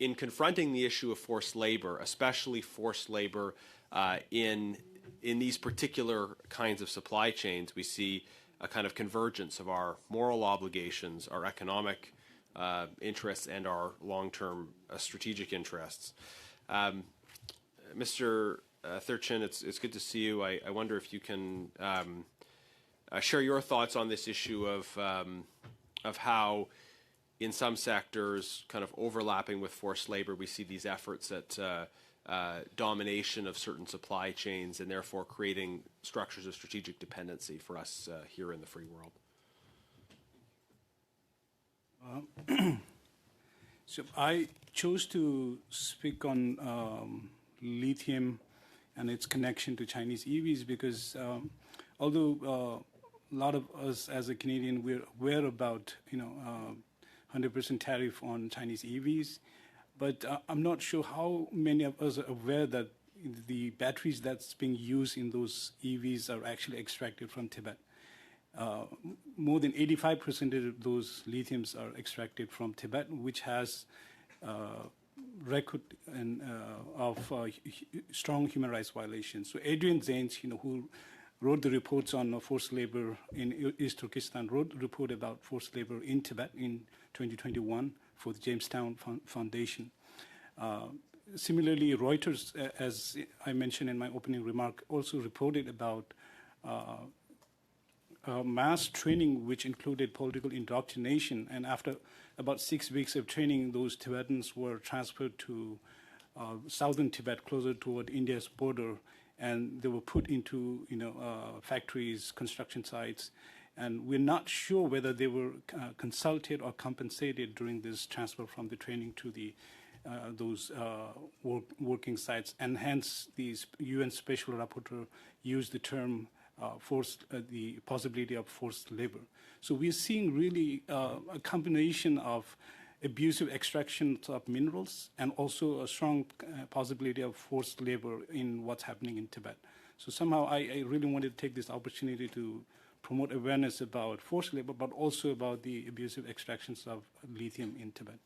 in confronting the issue of forced labor, especially forced labor in these particular kinds of supply chains, we see a kind of convergence of our moral obligations, our economic interests, and our long-term strategic interests. Mr. Thurchin, it's good to see you. I wonder if you can share your thoughts on this issue of how, in some sectors, kind of overlapping with forced labor, we see these efforts at domination of certain supply chains and therefore creating structures of strategic dependency for us here in the free world. So I chose to speak on lithium and its connection to Chinese EVs because although a lot of us as a Canadian, we're aware about 100% tariff on Chinese EVs, but I'm not sure how many of us are aware that the batteries that's being used in those EVs are actually extracted from Tibet. More than 85% of those lithiums are extracted from Tibet, which has record of strong human rights violations. So Adrian Zanes, who wrote the reports on forced labor in East Turkestan, wrote a report about forced labor in Tibet in 2021 for the Jamestown Foundation. Similarly, Reuters, as I mentioned in my opening remark, also reported about mass training which included political indoctrination, and after about 6 weeks of training, those Tibetans were transferred to southern Tibet, closer toward India's border, and they were put into factories, construction sites, and we're not sure whether they were consulted or compensated during this transfer from the training to the those working sites, and hence the UN Special Rapporteur used the term the possibility of forced labor. So we're seeing really a combination of abusive extractions of minerals and also a strong possibility of forced labor in what's happening in Tibet. So somehow I really wanted to take this opportunity to promote awareness about forced labor, but also about the abusive extractions of lithium in Tibet.